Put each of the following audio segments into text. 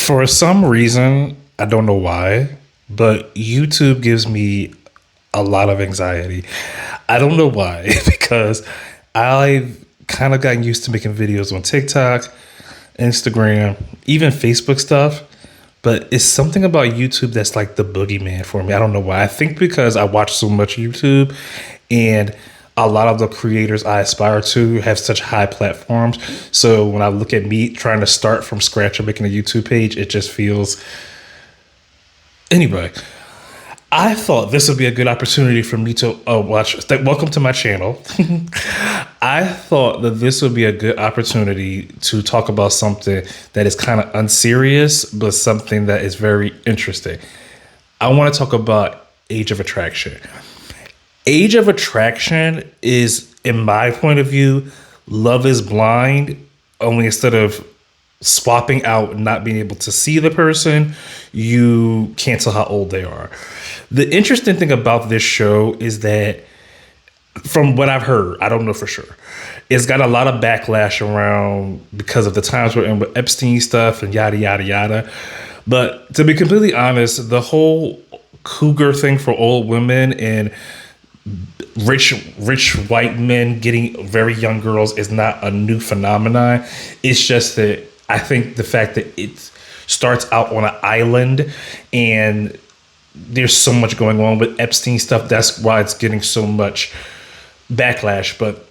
For some reason, I don't know why, but YouTube gives me a lot of anxiety. I don't know why, because I've kind of gotten used to making videos on TikTok, Instagram, even Facebook stuff. But it's something about YouTube that's like the boogeyman for me. I don't know why. I think because I watch so much YouTube and a lot of the creators I aspire to have such high platforms. So when I look at me trying to start from scratch or making a YouTube page, it just feels. Anyway, I thought this would be a good opportunity for me to watch. Welcome to my channel. I thought that this would be a good opportunity to talk about something that is kind of unserious, but something that is very interesting. I want to talk about age of attraction. Age of attraction is, in my point of view, Love is Blind, only instead of swapping out and not being able to see the person, you can't tell how old they are. The interesting thing about this show is that, from what I've heard, I don't know for sure, it's got a lot of backlash around because of the times we're in with Epstein stuff and yada, yada, yada. But to be completely honest, the whole cougar thing for old women and rich white men getting very young girls is not a new phenomenon. It's just that I think the fact that it starts out on an island and there's so much going on with Epstein stuff, that's why it's getting so much backlash. But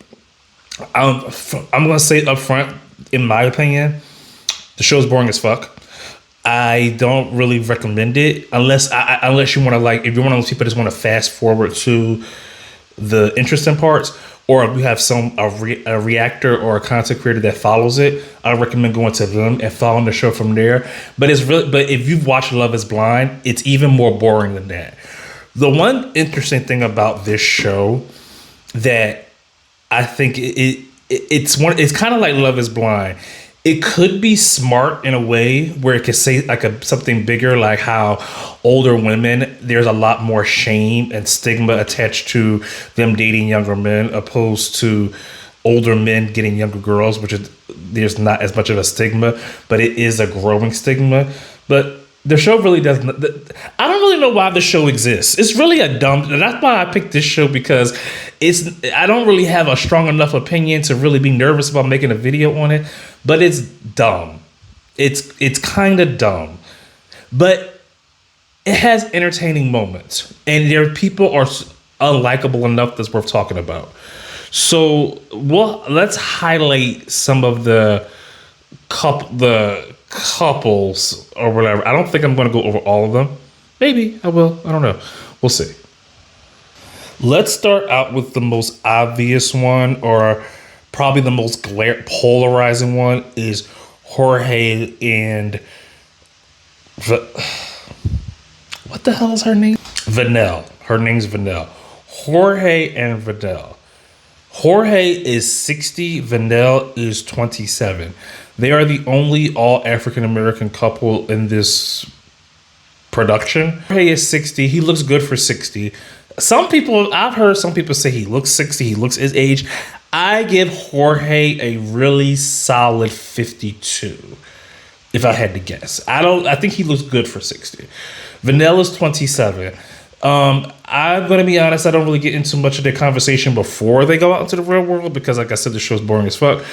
I'm gonna say up front, in my opinion, the show's boring as fuck. I don't really recommend it unless you want to, like, if you're one of those people that just want to fast forward to the interesting parts, or if you have a reactor or a content creator that follows it, I recommend going to them and following the show from there. But if you've watched Love is Blind, it's even more boring than that. The one interesting thing about this show that I think it's kind of like Love is Blind. It could be smart in a way where it could say like something bigger, like how older women, there's a lot more shame and stigma attached to them dating younger men, opposed to older men getting younger girls, there's not as much of a stigma, but it is a growing stigma. But the show really doesn't. I don't really know why the show exists. It's really that's why I picked this show, because I don't really have a strong enough opinion to really be nervous about making a video on it. But it's dumb. It's kind of dumb, but it has entertaining moments, and people are unlikable enough that's worth talking about. So, let's highlight some of the couples or whatever. I don't think I'm going to go over all of them. Maybe I will. I don't know. We'll see. Let's start out with the most obvious one, or probably the most polarizing one, is Jorge and what the hell is her name? Vanelle. Her name's Vanelle. Jorge and Vanelle. Jorge is 60. Vanelle is 27. They are the only all African American couple in this production. Jorge is 60. He looks good for 60. I've heard some people say he looks 60. He looks his age. I give Jorge a really solid 52, if I had to guess. I think he looks good for 60. Vanille is 27. I'm going to be honest, I don't really get into much of their conversation before they go out into the real world, because, like I said, the show's boring as fuck.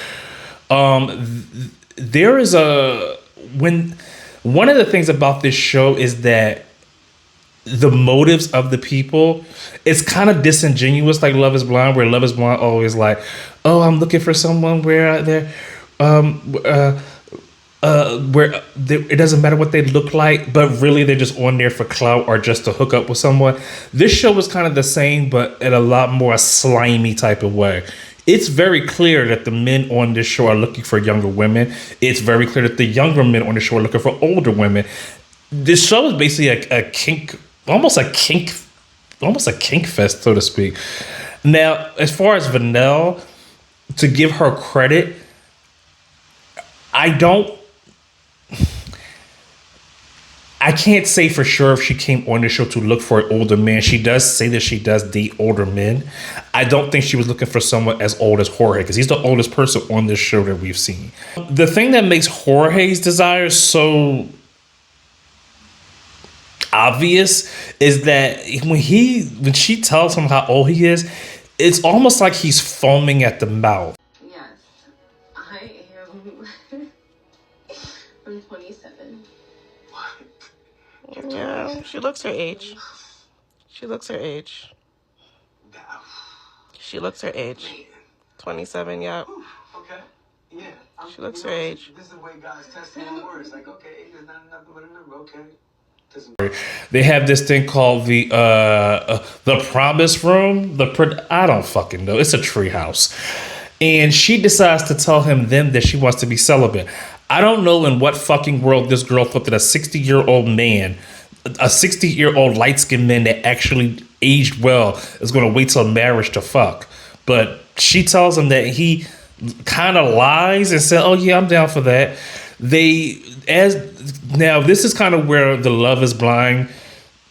There is one of the things about this show is that the motives of the people, it's kind of disingenuous, like Love is Blind, where Love is Blind always like, oh, I'm looking for someone where it doesn't matter what they look like, but really they're just on there for clout or just to hook up with someone. This show is kind of the same, but in a lot more slimy type of way. It's very clear that the men on this show are looking for younger women. It's very clear that the younger men on the show are looking for older women. This show is basically almost a kink fest, so to speak. Now, as far as Vanelle, to give her credit, I can't say for sure if she came on the show to look for an older man. She does say that she does date older men. I don't think she was looking for someone as old as Jorge, because he's the oldest person on this show that we've seen. The thing that makes Jorge's desire so obvious is that when she tells him how old he is, it's almost like he's foaming at the mouth. Yes, I am. I'm 27. Yeah, she looks her age. She looks her age. She looks her age. 27, yeah. Okay. Yeah. She looks her age. This is the way God's testing the words. Like, okay, age is not nothing but a number. Okay. They have this thing called the promise room. I don't fucking know. It's a treehouse, and she decides to tell him then that she wants to be celibate. I don't know in what fucking world this girl thought that a 60-year-old man, a 60-year-old light-skinned man that actually aged well, is going to wait till marriage to fuck. But she tells him that he kind of lies and said, "Oh yeah, I'm down for that." Now this is kind of where the Love is Blind.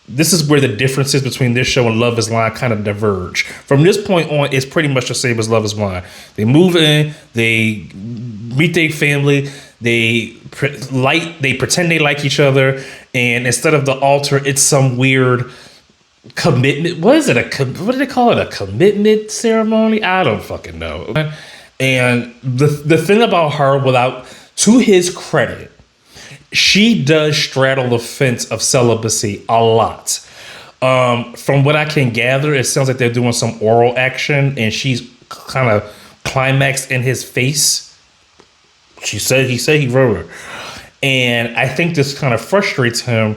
This is where the differences between this show and Love is Blind kind of diverge. From this point on, it's pretty much the same as Love is Blind. They move in, they meet their family, they pretend they like each other, and instead of the altar, it's some weird commitment. What is it? What do they call it? A commitment ceremony? I don't fucking know. And the thing about her, to his credit, she does straddle the fence of celibacy a lot. From what I can gather, it sounds like they're doing some oral action, and she's kind of climaxed in his face. He said he wrote her. And I think this kind of frustrates him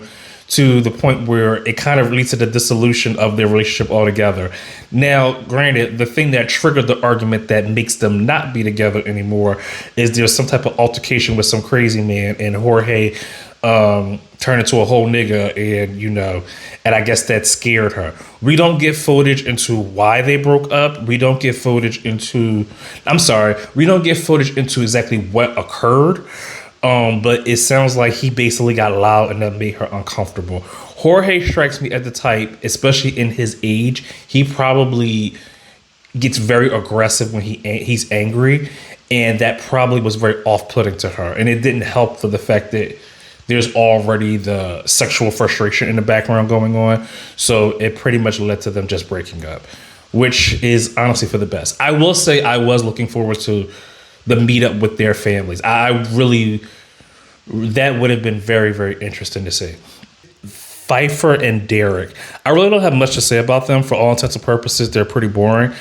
to the point where it kind of leads to the dissolution of their relationship altogether. Now, granted, the thing that triggered the argument that makes them not be together anymore is there's some type of altercation with some crazy man, and Jorge turned into a whole nigga, and I guess that scared her. We don't get footage into why they broke up. We don't get footage into exactly what occurred. But it sounds like he basically got loud and that made her uncomfortable. Jorge strikes me as the type, especially in his age, he probably gets very aggressive when he's angry, and that probably was very off-putting to her. And it didn't help for the fact that there's already the sexual frustration in the background going on. So it pretty much led to them just breaking up, which is honestly for the best. I will say I was looking forward to the meetup with their families. That would have been very, very interesting to see. Pfeiffer and Derek. I really don't have much to say about them. For all intents and purposes, they're pretty boring.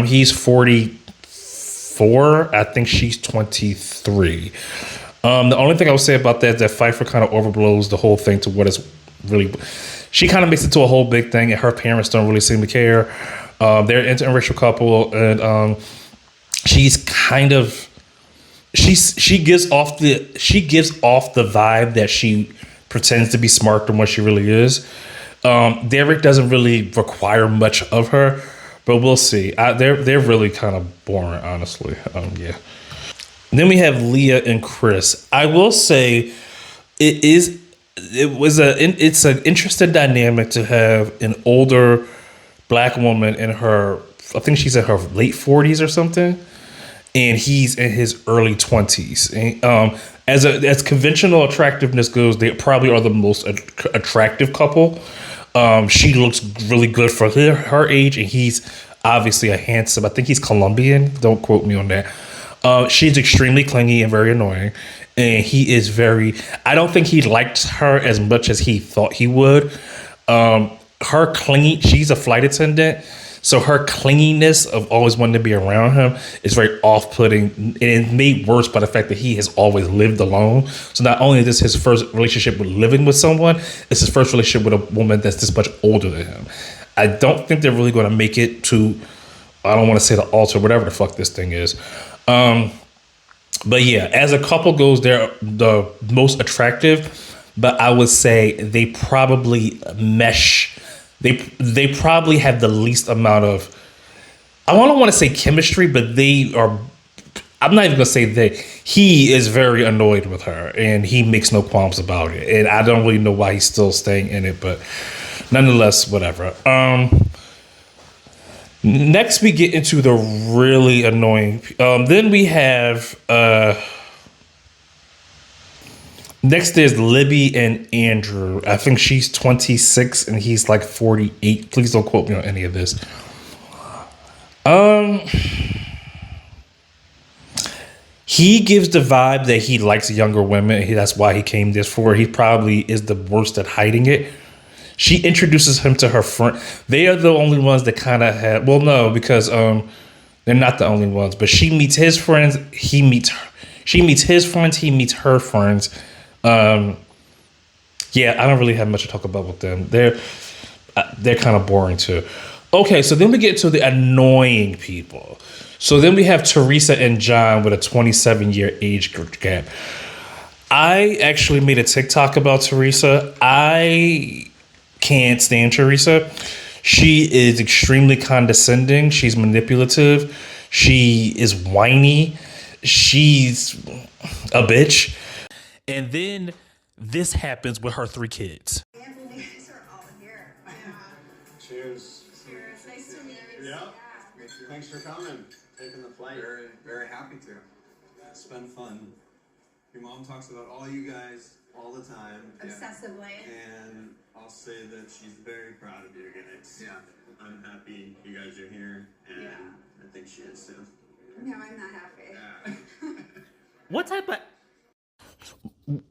He's 44. I think she's 23. The only thing I would say about that is that Pfeiffer kind of overblows the whole thing to what is really... She kind of makes it to a whole big thing, and her parents don't really seem to care. They're an interracial couple, and she's kind of... She gives off the vibe that she pretends to be smarter than what she really is. Derek doesn't really require much of her, but we'll see. They're really kind of boring, honestly. Yeah. Then we have Leah and Chris. I will say it's an interesting dynamic to have an older black woman in her, I think she's in her late 40s or something, and he's in his early 20s. And, as conventional attractiveness goes, they probably are the most attractive couple. She looks really good for her age, and he's obviously a handsome, I think he's Colombian. Don't quote me on that. She's extremely clingy and very annoying. And he is I don't think he likes her as much as he thought he would. She's a flight attendant. So her clinginess of always wanting to be around him is very off-putting, and it's made worse by the fact that he has always lived alone. So not only is this his first relationship with living with someone, it's his first relationship with a woman that's this much older than him. I don't think they're really going to make it to, I don't want to say the altar, whatever the fuck this thing is. But yeah, as a couple goes, they're the most attractive, but I would say they probably mesh. They probably have the least amount of, I don't want to say chemistry, but they are, I'm not even going to say they. He is very annoyed with her, and he makes no qualms about it. And I don't really know why he's still staying in it, but nonetheless, whatever. Next, we get into the really annoying. Then we have Next there's Libby and Andrew. I think she's 26 and he's like 48. Please don't quote me on any of this. He gives the vibe that he likes younger women. That's why he came this for. He probably is the worst at hiding it. She introduces him to her friend. They are the only ones that kind of have. Well, no, because they're not the only ones. But she meets his friends. He meets her. She meets his friends. He meets her friends. Yeah, I don't really have much to talk about with them. They're kind of boring too. Okay, so then we get to the annoying people. So then we have Teresa and John with a 27-year age gap. I actually made a TikTok about Teresa. I can't stand Teresa. She is extremely condescending. She's manipulative. She is whiny. She's a bitch. And then this happens with her 3 kids. Anthony, you guys are all here. Cheers. Cheers. Nice to meet you. Yeah. Thanks for coming. Taking the flight. Very, very happy to. It's been fun. Your mom talks about all you guys all the time. Obsessively. And I'll say that she's very proud of you guys. Yeah. I'm happy you guys are here, and Yeah. I think she is too. No, I'm not happy.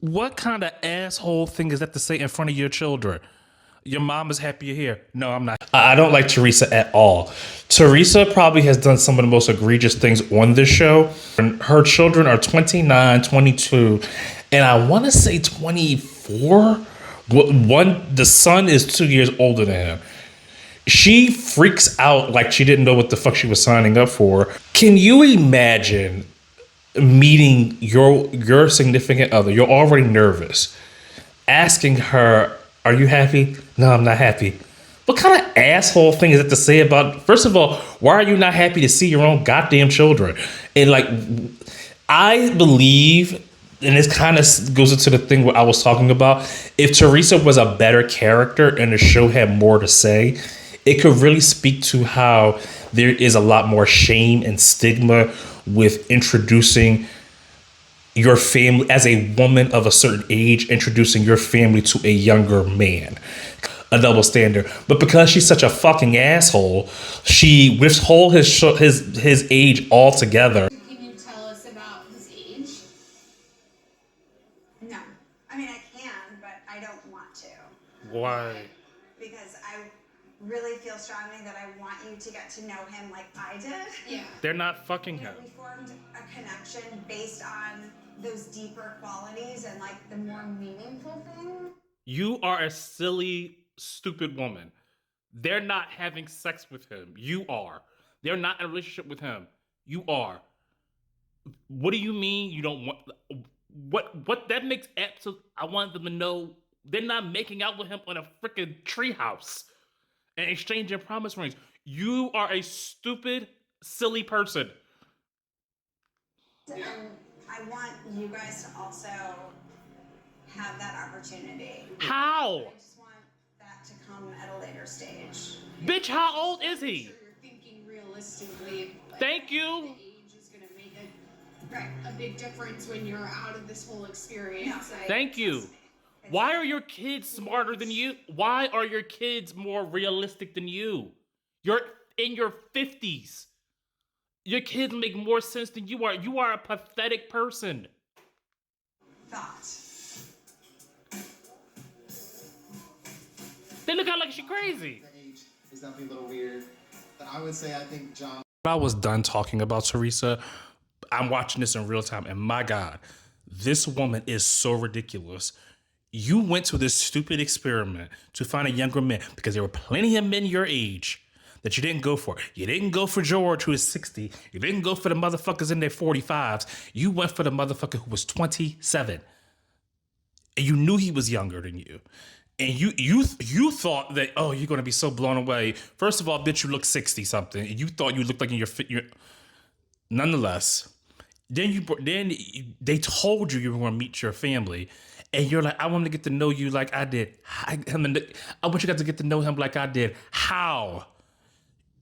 What kind of asshole thing is that to say in front of your children? Your mom is happy you're here. No, I'm not. I don't like Teresa at all. Teresa probably has done some of the most egregious things on this show. Her children are 29, 22, and I want to say 24. The son is 2 years older than him. She freaks out like she didn't know what the fuck she was signing up for. Can you imagine meeting your significant other? You're already nervous. Asking her, "Are you happy?" "No, I'm not happy." What kind of asshole thing is it to say about? First of all, why are you not happy to see your own goddamn children? And like, I believe, and this kind of goes into the thing what I was talking about. If Teresa was a better character and the show had more to say, it could really speak to how there is a lot more shame and stigma with introducing your family as a woman of a certain age, introducing your family to a younger man. A double standard. But because she's such a fucking asshole, she withholds his age altogether. Can you tell us about his age? No. I mean, I can, but I don't want to. Why? Because I really feel strongly that I want you to get to know him like I did. Yeah. They're not fucking him. We formed a connection based on those deeper qualities and like the more meaningful things. You are a silly, stupid woman. They're not having sex with him. You are. They're not in a relationship with him. You are. What do you mean you don't want? What that makes absolute? I want them to know they're not making out with him on a freaking treehouse and exchanging promise rings. You are a stupid, silly person. And I want you guys to also have that opportunity. How? I just want that to come at a later stage. Bitch, how old is he? So you're thinking realistically. Like, Thank you. The age is going to make a big difference when you're out of this whole experience. Yeah. Thank you. Why are your kids smarter than you? Why are your kids more realistic than you? You're in your 50s. Your kids make more sense than you are. You are a pathetic person. Thought. They look out like she crazy. The age is definitely a little weird. But I would say I think John. I was done talking about Teresa. I'm watching this in real time, and my God, this woman is so ridiculous. You went to this stupid experiment to find a younger man because there were plenty of men your age that you didn't go for. You didn't go for George, who is 60. You didn't go for the motherfuckers in their 45s. You went for the motherfucker who was 27. And you knew he was younger than you. And you thought that, oh, you're going to be so blown away. First of all, bitch, you look 60-something. And you thought you looked like in your nonetheless, then they told you were going to meet your family. And you're like, I want to get to know you like I did. I want you guys to get to know him like I did. How?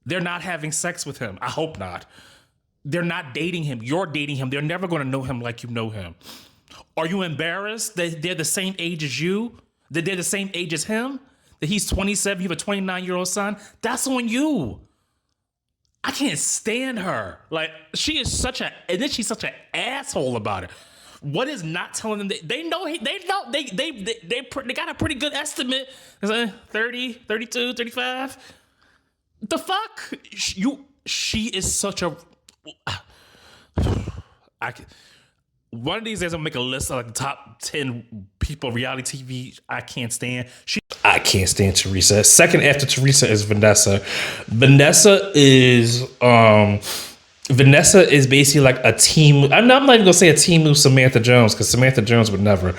They're not having sex with him. I hope not. They're not dating him. You're dating him. They're never going to know him like you know him. Are you embarrassed that they're the same age as you? That they're the same age as him? That he's 27, you have a 29-year-old son? That's on you. I can't stand her. Like, she is such a, and then she's such an asshole about it. What is not telling them that they know they got a pretty good estimate. It's like 30, 32, 35. The fuck? She is such a, one of these days I'm gonna make a list of like the top 10 people reality TV I can't stand. I can't stand Teresa. Second after Teresa is Vanessa. Vanessa is basically like a team. I'm not even gonna say a team with Samantha Jones, because Samantha Jones would never.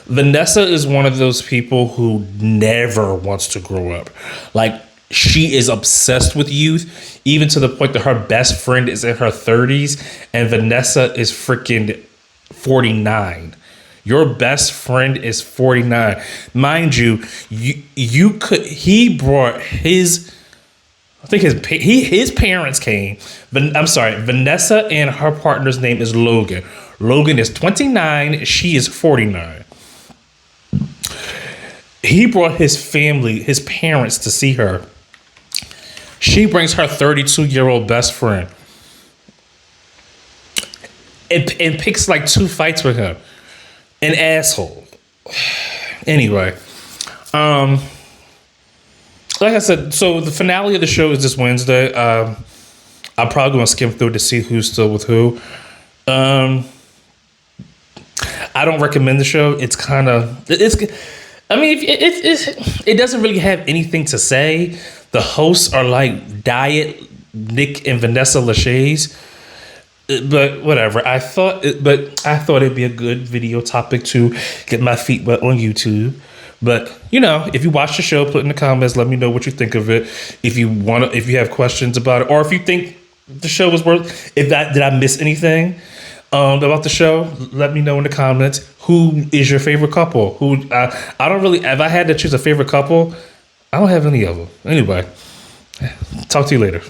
Vanessa is one of those people who never wants to grow up. Like, she is obsessed with youth, even to the point that her best friend is in her 30s and Vanessa is freaking 49. Your best friend is 49. Mind you, he brought his, I think his parents came. But I'm sorry, Vanessa and her partner's name is Logan. Logan is 29, she is 49. He brought his family, his parents, to see her. She brings her 32-year-old best friend and picks like 2 fights with him. An asshole. Anyway, like I said, so the finale of the show is this Wednesday. I'm probably gonna skim through to see who's still with who. I don't recommend the show. It's kind of, I mean, it doesn't really have anything to say. The hosts are like Diet Nick and Vanessa Lachey's. But whatever. I thought it'd be a good video topic to get my feet wet on YouTube. But if you watch the show, put in the comments, let me know what you think of it. If you have questions about it, or if you think the show was worth. Did I miss anything about the show? Let me know in the comments. Who is your favorite couple? I don't really. If I had to choose a favorite couple, I don't have any of them. Anyway, talk to you later.